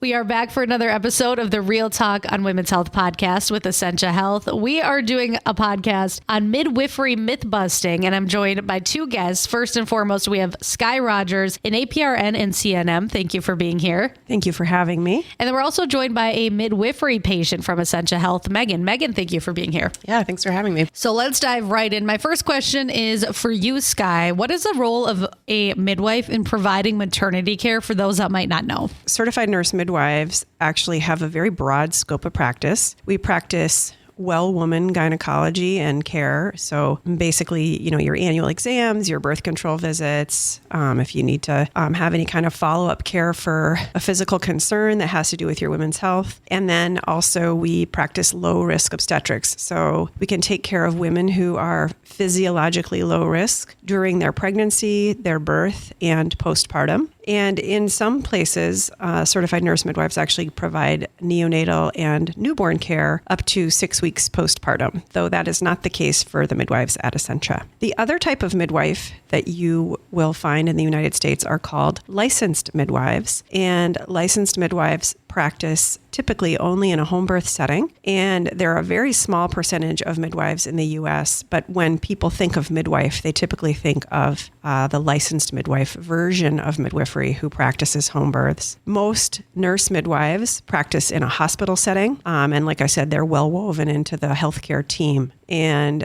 We are back for another episode of the Real Talk on Women's Health podcast with Essentia Health. We are doing a podcast on midwifery myth busting, and I'm joined by two guests. First and foremost, we have Skye Rogers, an APRN and CNM. Thank you for being here. Thank you for having me. And then we're also joined by a midwifery patient from Essentia Health, Megan. Megan, thank you for being here. Yeah, thanks for having me. So let's dive right in. My first question is for you, Skye. What is the role of a midwife in providing maternity care for those that might not know? Certified nurse midwives actually have a very broad scope of practice. We practice well-woman gynecology and care. So basically, your annual exams, your birth control visits, if you need to have any kind of follow-up care for a physical concern that has to do with your women's health. And then also we practice low-risk obstetrics. So we can take care of women who are physiologically low risk during their pregnancy, their birth, and postpartum. And in some places, certified nurse midwives actually provide neonatal and newborn care up to 6 weeks postpartum, though that is not the case for the midwives at Essentia. The other type of midwife that you will find in the United States are called licensed midwives. And licensed midwives practice typically only in a home birth setting. And there are a very small percentage of midwives in the U.S., but when people think of midwife, they typically think of the licensed midwife version of midwifery who practices home births. Most nurse midwives practice in a hospital setting. And like I said, they're well woven into the healthcare team. And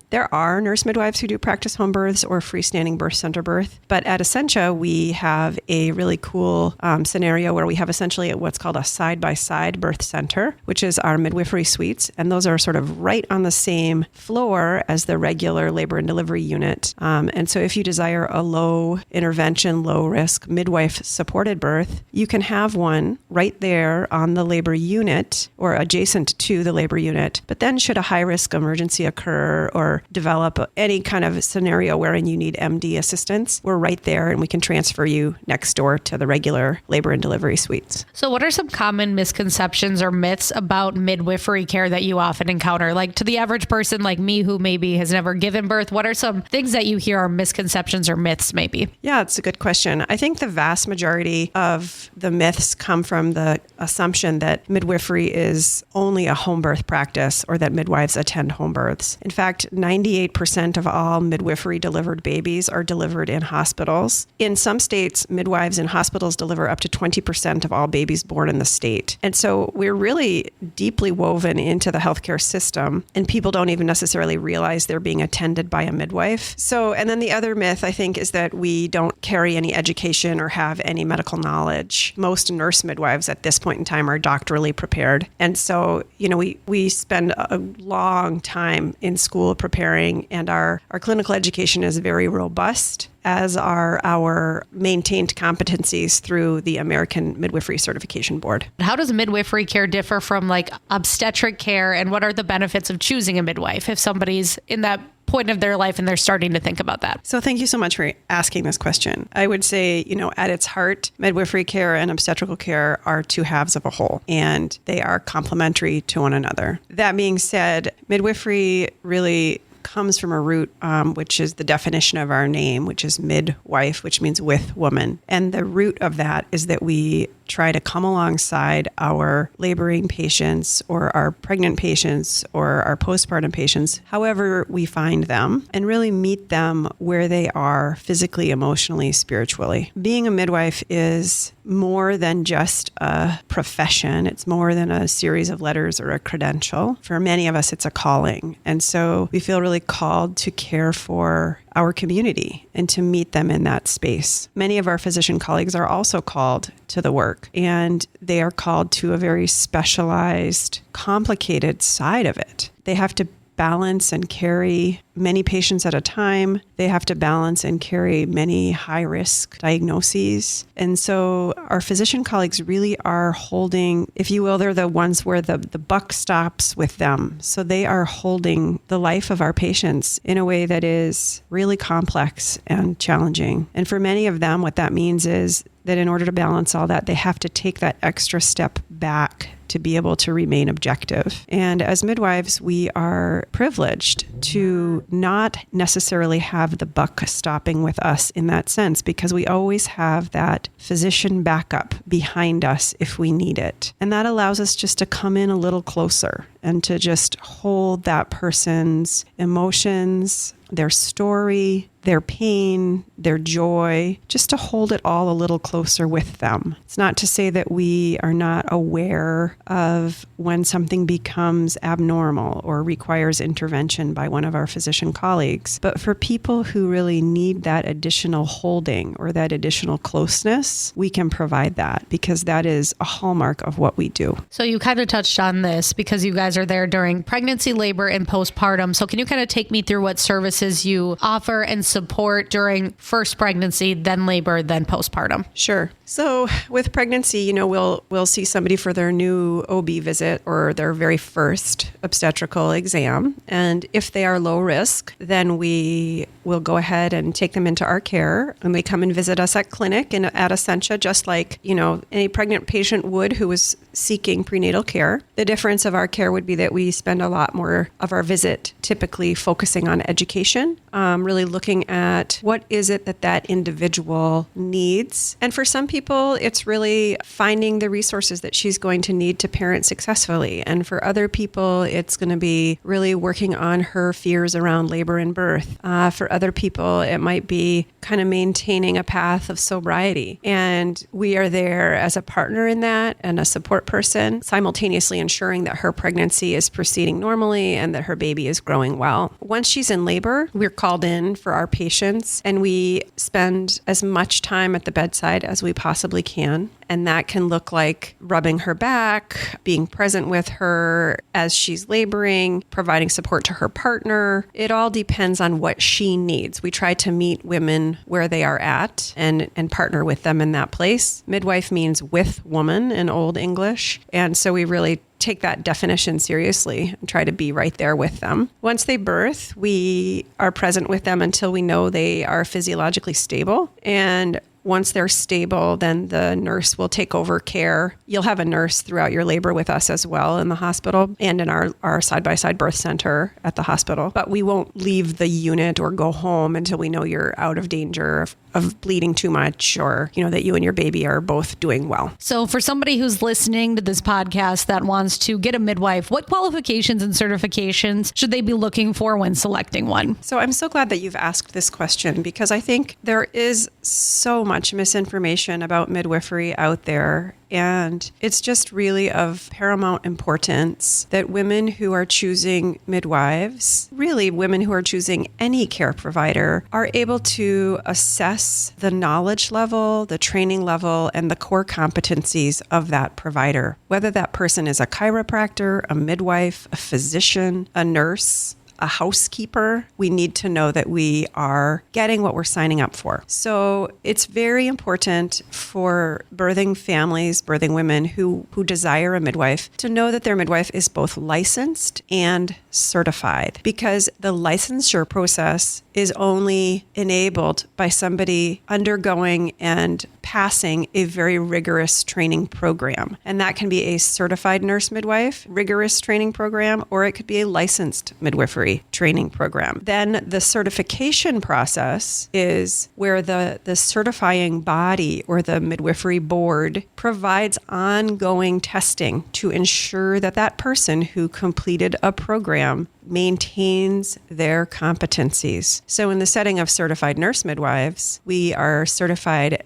there are nurse midwives who do practice home births or freestanding birth center birth. But at Essentia, we have a really cool scenario where we have essentially what's called a side-by-side birth center, which is our midwifery suites. And those are sort of right on the same floor as the regular labor and delivery unit. And so if you desire a low intervention, low risk midwife supported birth, you can have one right there on the labor unit or adjacent to the labor unit. But then should a high risk emergency occur or develop any kind of scenario wherein you need MD assistance, we're right there and we can transfer you next door to the regular labor and delivery suites. So what are some common misconceptions or myths about midwifery care that you often encounter? Like to the average person like me who maybe has never given birth, what are some things that you hear are misconceptions or myths maybe? Yeah, it's a good question. I think the vast majority of the myths come from the assumption that midwifery is only a home birth practice or that midwives attend home births. In fact, 98% of all midwifery delivered babies are delivered in hospitals. In some states, midwives in hospitals deliver up to 20% of all babies born in the state. And so we're really deeply woven into the healthcare system, and people don't even necessarily realize they're being attended by a midwife. So, and then the other myth, I think, is that we don't carry any education or have any medical knowledge. Most nurse midwives at this point in time are doctorally prepared. And so, we spend a long time in school preparing, and our clinical education is very robust, as are our maintained competencies through the American Midwifery Certification Board. How does midwifery care differ from like obstetric care, and what are the benefits of choosing a midwife if somebody's in that point of their life and they're starting to think about that? So thank you so much for asking this question. I would say, at its heart, midwifery care and obstetrical care are two halves of a whole, and they are complementary to one another. That being said, midwifery really comes from a root, which is the definition of our name, which is midwife, which means with woman. And the root of that is that we try to come alongside our laboring patients or our pregnant patients or our postpartum patients, however we find them, and really meet them where they are physically, emotionally, spiritually. Being a midwife is more than just a profession. It's more than a series of letters or a credential. For many of us, it's a calling. And so we feel really called to care for our community and to meet them in that space. Many of our physician colleagues are also called to the work, and they are called to a very specialized, complicated side of it. They have to balance and carry many patients at a time. They have to balance and carry many high-risk diagnoses. And so our physician colleagues really are holding, if you will, they're the ones where the buck stops with them. So they are holding the life of our patients in a way that is really complex and challenging. And for many of them, what that means is that in order to balance all that, they have to take that extra step back to be able to remain objective. And as midwives, we are privileged to not necessarily have the buck stopping with us in that sense, because we always have that physician backup behind us if we need it. And that allows us just to come in a little closer and to just hold that person's emotions, their story, their pain, their joy, just to hold it all a little closer with them. It's not to say that we are not aware of when something becomes abnormal or requires intervention by one of our physician colleagues. But for people who really need that additional holding or that additional closeness, we can provide that, because that is a hallmark of what we do. So you kind of touched on this because you guys are there during pregnancy, labor, and postpartum. So can you kind of take me through what services you offer and support during first pregnancy, then labor, then postpartum? Sure. So with pregnancy, we'll see somebody for their new OB visit or their very first obstetrical exam. And if they are low risk, then we will go ahead and take them into our care, and they come and visit us at clinic and at Essentia, just like, any pregnant patient would who was seeking prenatal care. The difference of our care would be that we spend a lot more of our visit typically focusing on education, really looking at what is it that individual needs. And for some people, it's really finding the resources that she's going to need to parent successfully. And for other people, it's going to be really working on her fears around labor and birth. For other people, it might be kind of maintaining a path of sobriety. And we are there as a partner in that and a support person, simultaneously ensuring that her pregnancy is proceeding normally and that her baby is growing well. Once she's in labor, we're called in for our patients, and we spend as much time at the bedside as we possibly can. And that can look like rubbing her back, being present with her as she's laboring, providing support to her partner. It all depends on what she needs. We try to meet women where they are at and partner with them in that place. Midwife means with woman in Old English. And so we really take that definition seriously and try to be right there with them. Once they birth, we are present with them until we know they are physiologically stable. And once they're stable, then the nurse will take over care. You'll have a nurse throughout your labor with us as well in the hospital and in our side-by-side birth center at the hospital. But we won't leave the unit or go home until we know you're out of danger of bleeding too much, or, that you and your baby are both doing well. So for somebody who's listening to this podcast that wants to get a midwife, what qualifications and certifications should they be looking for when selecting one? So I'm so glad that you've asked this question, because I think there is so much misinformation about midwifery out there. And it's just really of paramount importance that women who are choosing midwives, really women who are choosing any care provider, are able to assess the knowledge level, the training level, and the core competencies of that provider. Whether that person is a chiropractor, a midwife, a physician, a nurse, a housekeeper, we need to know that we are getting what we're signing up for. So it's very important for birthing families, birthing women who desire a midwife, to know that their midwife is both licensed and certified, because the licensure process is only enabled by somebody undergoing and passing a very rigorous training program. And that can be a certified nurse midwife, rigorous training program, or it could be a licensed midwifery training program. Then the certification process is where the certifying body or the midwifery board provides ongoing testing to ensure that that person who completed a program maintains their competencies. So in the setting of certified nurse midwives, we are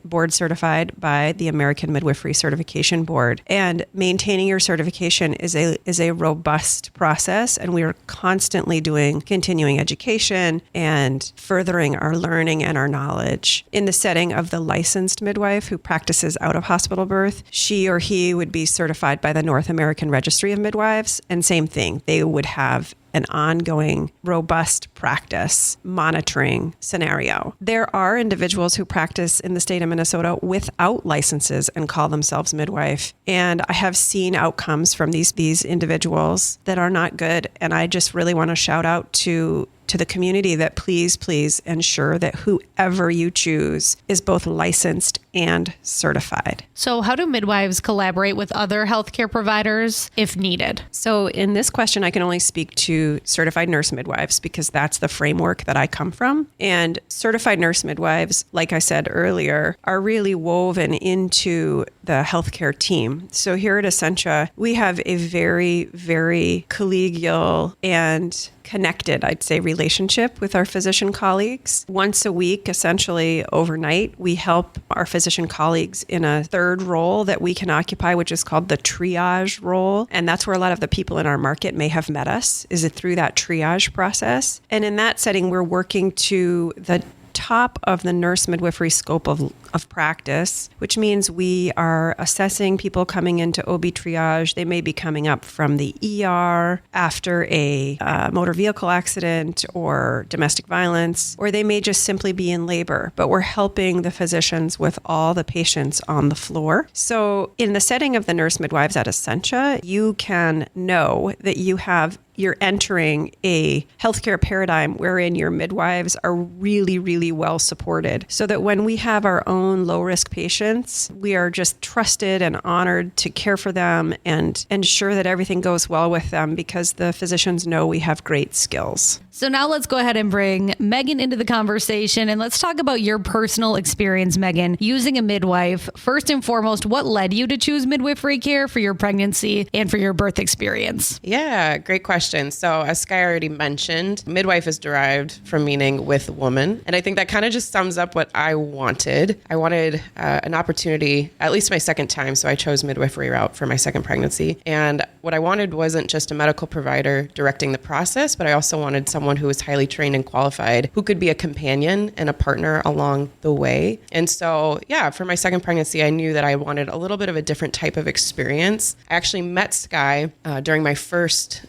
board certified by the American Midwifery Certification Board. And maintaining your certification is a robust process, and we are constantly doing continuing education and furthering our learning and our knowledge. In the setting of the licensed midwife who practices out of hospital birth, she or he would be certified by the North American Registry of Midwives, and same thing, they would have an ongoing, robust practice monitoring scenario. There are individuals who practice in the state of Minnesota without licenses and call themselves midwife. And I have seen outcomes from these individuals that are not good. And I just really want to shout out to to the community that please ensure that whoever you choose is both licensed and certified. So how do midwives collaborate with other healthcare providers if needed? So in this question, I can only speak to certified nurse midwives because that's the framework that I come from. And certified nurse midwives, like I said earlier, are really woven into the healthcare team. So here at Essentia, we have a very, very collegial and connected, I'd say, relationship with our physician colleagues. Once a week, essentially overnight, we help our physician colleagues in a third role that we can occupy, which is called the triage role. And that's where a lot of the people in our market may have met us, is it through that triage process. And in that setting, we're working to the top of the nurse midwifery scope of practice, which means we are assessing people coming into OB triage. They may be coming up from the ER after a motor vehicle accident or domestic violence, or they may just simply be in labor, but we're helping the physicians with all the patients on the floor. So in the setting of the nurse midwives at Essentia, you can know that you're entering a healthcare paradigm wherein your midwives are really, really well supported, so that when we have our own low-risk patients, we are just trusted and honored to care for them and ensure that everything goes well with them because the physicians know we have great skills. So now let's go ahead and bring Megan into the conversation, and let's talk about your personal experience, Megan, using a midwife. First and foremost, what led you to choose midwifery care for your pregnancy and for your birth experience? Yeah, great question. So as Sky already mentioned, midwife is derived from meaning with woman. And I think that kind of just sums up what I wanted. I wanted an opportunity, at least my second time. So I chose midwifery route for my second pregnancy. And what I wanted wasn't just a medical provider directing the process, but I also wanted someone who was highly trained and qualified, who could be a companion and a partner along the way. And so, yeah, for my second pregnancy, I knew that I wanted a little bit of a different type of experience. I actually met Sky during my first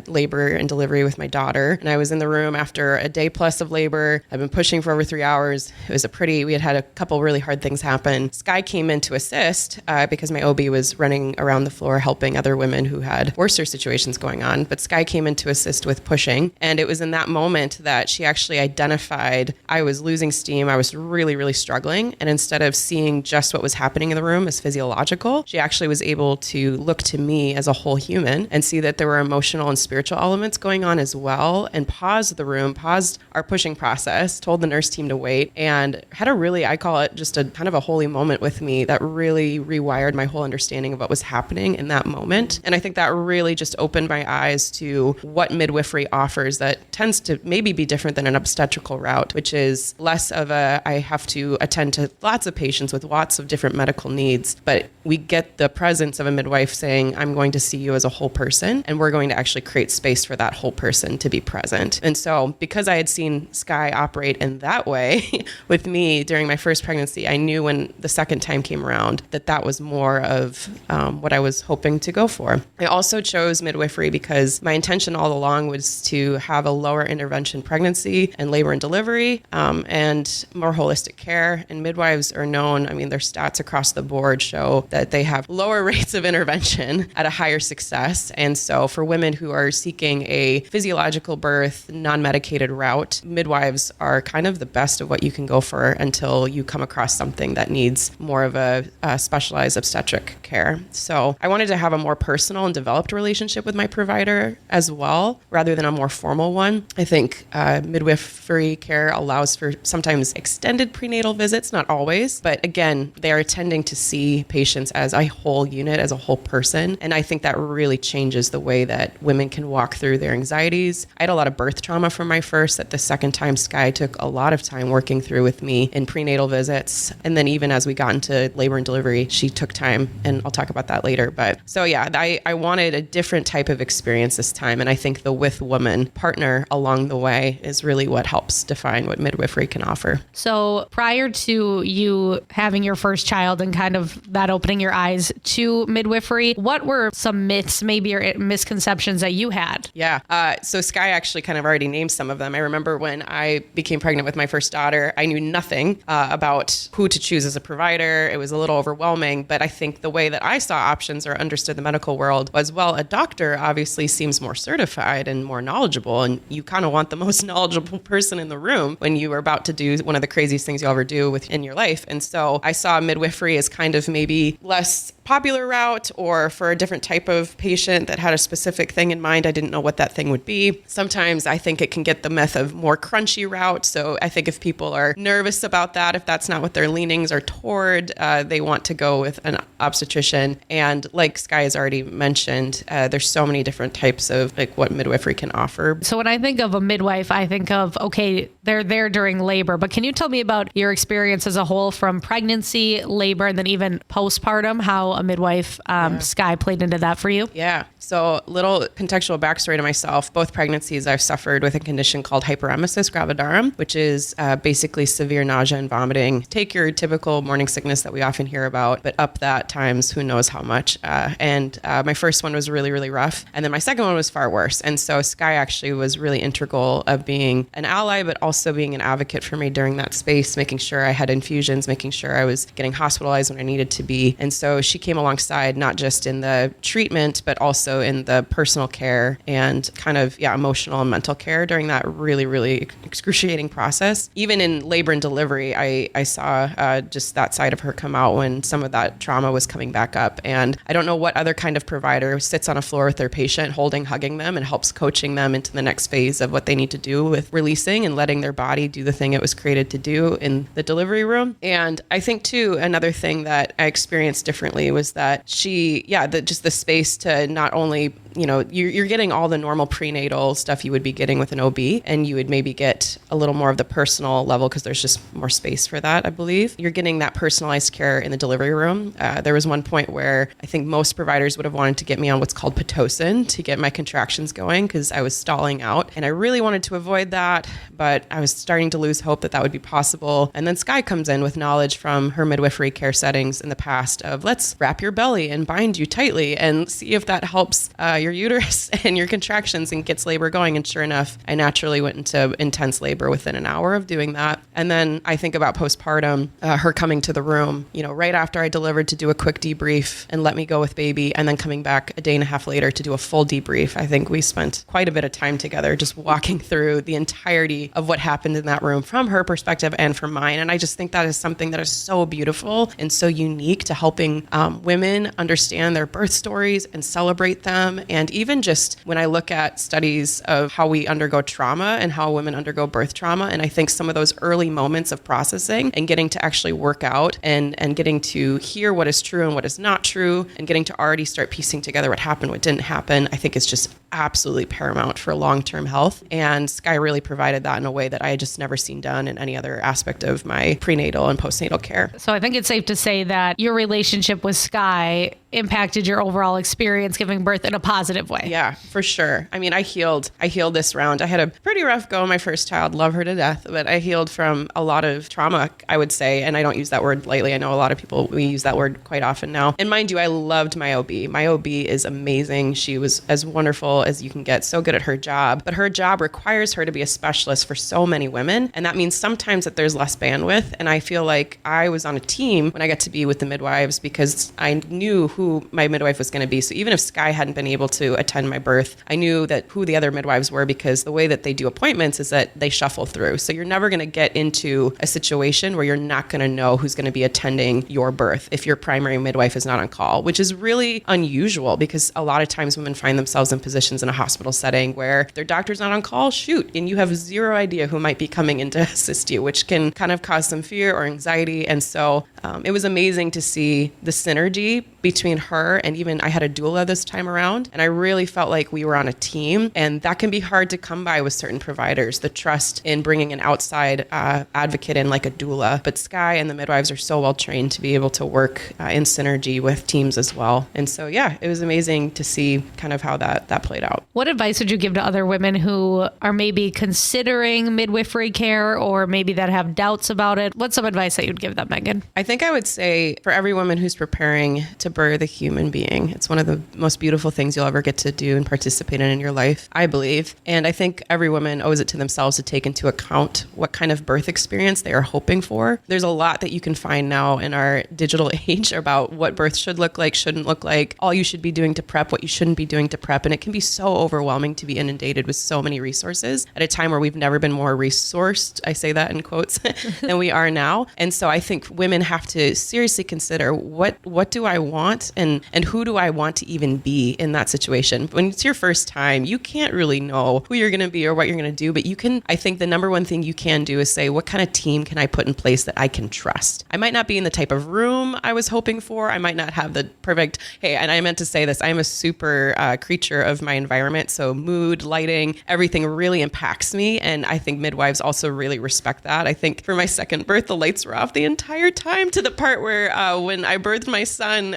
labor and delivery with my daughter. And I was in the room after a day plus of labor. I've been pushing for over 3 hours. It was we had a couple really hard things happen. Sky came in to assist because my OB was running around the floor helping other women who had worser situations going on. But Sky came in to assist with pushing. And it was in that moment that she actually identified I was losing steam. I was really, really struggling. And instead of seeing just what was happening in the room as physiological, she actually was able to look to me as a whole human and see that there were emotional and spiritual elements going on as well, and paused the room, paused our pushing process, told the nurse team to wait, and had a really, I call it just a kind of a holy moment with me that really rewired my whole understanding of what was happening in that moment. And I think that really just opened my eyes to what midwifery offers that tends to maybe be different than an obstetrical route, which is less of I have to attend to lots of patients with lots of different medical needs, but we get the presence of a midwife saying, I'm going to see you as a whole person, and we're going to actually create space for that whole person to be present. And so because I had seen Sky operate in that way with me during my first pregnancy, I knew when the second time came around that was more of what I was hoping to go for. I also chose midwifery because my intention all along was to have a lower intervention pregnancy and labor and delivery and more holistic care. And midwives are known, their stats across the board show that they have lower rates of intervention at a higher success. And so for women who are seeking a physiological birth, non-medicated route, midwives are kind of the best of what you can go for until you come across something that needs more of a specialized obstetric care. So I wanted to have a more personal and developed relationship with my provider as well, rather than a more formal one. I think midwifery care allows for sometimes extended prenatal visits, not always, but again, they are tending to see patients as a whole unit, as a whole person. And I think that really changes the way that women can walk through their anxieties. I had a lot of birth trauma from my first that the second time Sky took a lot of time working through with me in prenatal visits. And then even as we got into labor and delivery, she took time, and I'll talk about that later. But so yeah, I wanted a different type of experience this time. And I think the with woman partner along the way is really what helps define what midwifery can offer. So prior to you having your first child and kind of that opening your eyes to midwifery, what were some myths maybe or misconceptions that you had? Yeah. So Sky actually kind of already named some of them. I remember when I became pregnant with my first daughter, I knew nothing about who to choose as a provider. It was a little overwhelming, but I think the way that I saw options or understood the medical world was, well, a doctor obviously seems more certified and more knowledgeable, and you kind of want the most knowledgeable person in the room when you are about to do one of the craziest things you'll ever do in your life. And so I saw midwifery as kind of maybe less popular route, or for a different type of patient that had a specific thing in mind. I didn't know what that thing would be. Sometimes I think it can get the myth of more crunchy route. So I think if people are nervous about that, if that's not what their leanings are toward, they want to go with an obstetrician. And like Sky has already mentioned, there's so many different types of like what midwifery can offer. So when I think of a midwife, I think of, okay, they're there during labor, but can you tell me about your experience as a whole from pregnancy, labor, and then even postpartum, how a midwife, Sky, played into that for you? Yeah. So little contextual backstory to myself. Both pregnancies I've suffered with a condition called hyperemesis gravidarum, which is basically severe nausea and vomiting. Take your typical morning sickness that we often hear about, but up that times who knows how much. And my first one was really, really rough. And then my second one was far worse. And so Sky actually was really integral of being an ally, but also being an advocate for me during that space, making sure I had infusions, making sure I was getting hospitalized when I needed to be. And so she came alongside, not just in the treatment, but also in the personal care and kind of, emotional and mental care during that really, really excruciating process. Even in labor and delivery, I saw just that side of her come out when some of that trauma was coming back up. And I don't know what other kind of provider sits on a floor with their patient, hugging them, and helps coaching them into the next phase of what they need to do with releasing and letting their body do the thing it was created to do in the delivery room. And I think too, another thing that I experienced differently was that she, just the space to not only, you're getting all the normal prenatal stuff you would be getting with an OB, and you would maybe get a little more of the personal level because there's just more space for that, I believe. You're getting that personalized care in the delivery room. There was one point where I think most providers would have wanted to get me on what's called Pitocin to get my contractions going because I was stalling out, and I really wanted to avoid that, but I was starting to lose hope that that would be possible. And then Sky comes in with knowledge from her midwifery care settings in the past of let's wrap your belly and bind you tightly and see if that helps your uterus and your contractions and gets labor going. And sure enough, I naturally went into intense labor within an hour of doing that. And then I think about postpartum, her coming to the room, right after I delivered to do a quick debrief and let me go with baby, and then coming back a day and a half later to do a full debrief. I think we spent quite a bit of time together just walking through the entirety of what happened in that room from her perspective and from mine. And I just think that is something that is so beautiful and so unique to helping women understand their birth stories and celebrate them. And even just when I look at studies of how we undergo trauma and how women undergo birth trauma, and I think some of those early moments of processing and getting to actually work out and getting to hear what is true and what is not true, and getting to already start piecing together what happened, what didn't happen, I think is just absolutely paramount for long-term health. And Sky really provided that in a way that I had just never seen done in any other aspect of my prenatal and postnatal care. So I think it's safe to say that your relationship with Sky impacted your overall experience giving birth in a positive way. Yeah, for sure. I mean, I healed this round. I had a pretty rough go on my first child, love her to death, but I healed from a lot of trauma, I would say. And I don't use that word lightly. I know a lot of people, we use that word quite often now. And mind you, I loved my OB. My OB is amazing. She was as wonderful as you can get, so good at her job, but her job requires her to be a specialist for so many women. And that means sometimes that there's less bandwidth. And I feel like I was on a team when I got to be with the midwives because I knew who my midwife was going to be. So even if Sky hadn't been able to attend my birth, I knew that who the other midwives were, because the way that they do appointments is that they shuffle through. So you're never going to get into a situation where you're not going to know who's going to be attending your birth if your primary midwife is not on call, which is really unusual because a lot of times women find themselves in positions in a hospital setting where their doctor's not on call, and you have zero idea who might be coming in to assist you, which can kind of cause some fear or anxiety. And so it was amazing to see the synergy between her and even I had a doula this time around. And I really felt like we were on a team, and that can be hard to come by with certain providers, the trust in bringing an outside advocate in like a doula. But Sky and the midwives are so well trained to be able to work in synergy with teams as well. And so, it was amazing to see kind of how that played out. What advice would you give to other women who are maybe considering midwifery care or maybe that have doubts about it? What's some advice that you'd give them, Megan? I think I would say for every woman who's preparing to birth the human being. It's one of the most beautiful things you'll ever get to do and participate in your life, I believe. And I think every woman owes it to themselves to take into account what kind of birth experience they are hoping for. There's a lot that you can find now in our digital age about what birth should look like, shouldn't look like, all you should be doing to prep, what you shouldn't be doing to prep. And it can be so overwhelming to be inundated with so many resources at a time where we've never been more resourced, I say that in quotes, than we are now. And so I think women have to seriously consider what do I want and who do I want to even be in that situation. When it's your first time, you can't really know who you're going to be or what you're going to do, but you can, I think the number one thing you can do is say, what kind of team can I put in place that I can trust? I might not be in the type of room I was hoping for. I might not have the perfect, hey, and I meant to say this, I'm a super creature of my environment. So mood, lighting, everything really impacts me. And I think midwives also really respect that. I think for my second birth, the lights were off the entire time, to the part where when I birthed my son,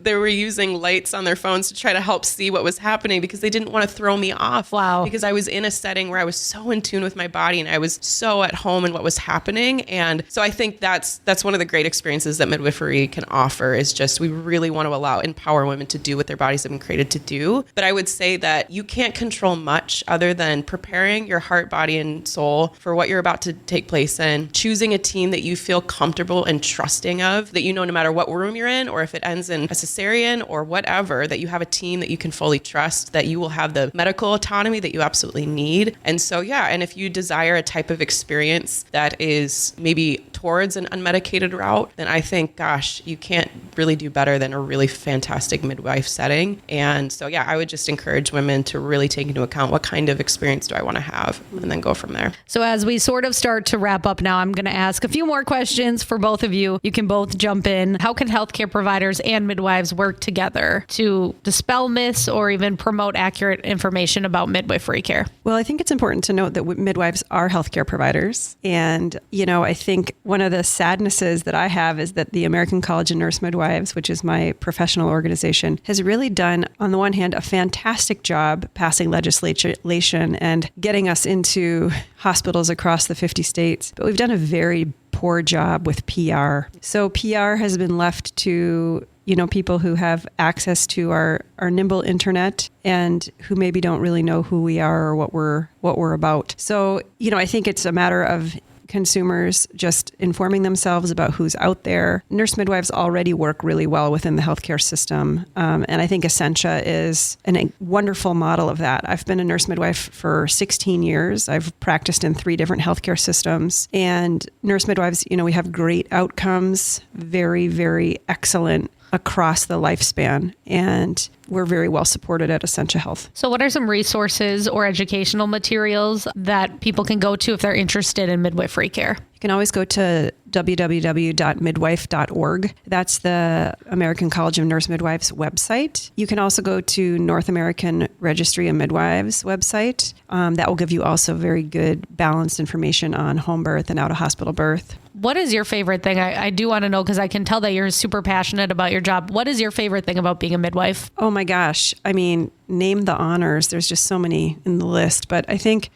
they were using lights on their phones to try to help see what was happening because they didn't want to throw me off. Wow. Because I was in a setting where I was so in tune with my body and I was so at home in what was happening. And so I think that's one of the great experiences that midwifery can offer, is just we really want to empower women to do what their bodies have been created to do. But I would say that you can't control much other than preparing your heart, body, and soul for what you're about to take place in, choosing a team that you feel comfortable and trusting of, that you know no matter what room you're in, or if it ends in a cesarean or whatever, that you have a team that you can fully trust, that you will have the medical autonomy that you absolutely need. And so, yeah, and if you desire a type of experience that is maybe towards an unmedicated route, then I think, gosh, you can't really do better than a really fantastic midwife setting. And so, yeah, I would just encourage women to really take into account what kind of experience do I want to have, and then go from there. So as we sort of start to wrap up now, I'm going to ask a few more questions for both of you. You can both jump in. How can healthcare providers and midwives work together to dispel myths or even promote accurate information about midwifery care? Well, I think it's important to note that midwives are healthcare providers. And, I think one of the sadnesses that I have is that the American College of Nurse Midwives, which is my professional organization, has really done, on the one hand, a fantastic job passing legislation and getting us into hospitals across the 50 states. But we've done a very poor job with PR. So PR has been left to people who have access to our nimble internet and who maybe don't really know who we are or what we're about. So, I think it's a matter of consumers just informing themselves about who's out there. Nurse midwives already work really well within the healthcare system. And I think Essentia is a wonderful model of that. I've been a nurse midwife for 16 years. I've practiced in 3 different healthcare systems. And nurse midwives, we have great outcomes, very, very excellent across the lifespan. And we're very well supported at Essentia Health. So what are some resources or educational materials that people can go to if they're interested in midwifery care? You can always go to www.midwife.org. That's the American College of Nurse Midwives website. You can also go to North American Registry of Midwives website. That will give you also very good balanced information on home birth and out-of-hospital birth. What is your favorite thing? I do want to know, because I can tell that you're super passionate about your job. What is your favorite thing about being a midwife? Oh my gosh. I mean, name the honors. There's just so many in the list. But I think,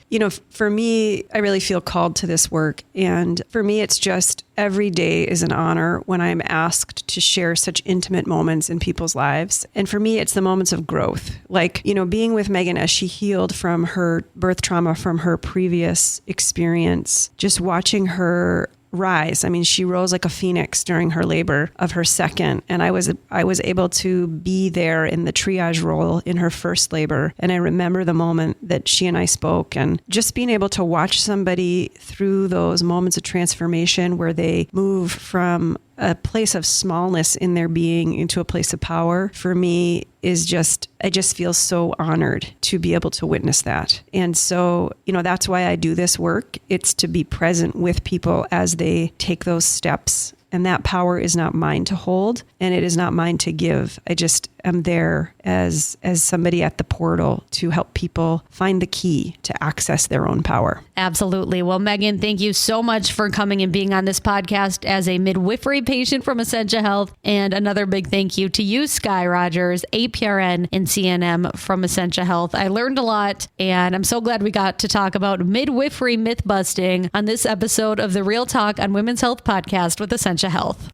for me, I really feel called to this work. And for me, it's just every day is an honor when I'm asked to share such intimate moments in people's lives. And for me, it's the moments of growth. Like, being with Megan as she healed from her birth trauma from her previous experience, just watching her rise. I mean, she rose like a phoenix during her labor of her second. And I was able to be there in the triage role in her first labor. And I remember the moment that she and I spoke, and just being able to watch somebody through those moments of transformation where they move from a place of smallness in their being into a place of power, for me is I just feel so honored to be able to witness that. And so, that's why I do this work. It's to be present with people as they take those steps. And that power is not mine to hold, and it is not mine to give. I just am there as somebody at the portal to help people find the key to access their own power. Absolutely. Well, Megan, thank you so much for coming and being on this podcast as a midwifery patient from Essentia Health. And another big thank you to you, Sky Rogers, APRN and CNM from Essentia Health. I learned a lot, and I'm so glad we got to talk about midwifery myth busting on this episode of the Real Talk on Women's Health podcast with Essentia Health.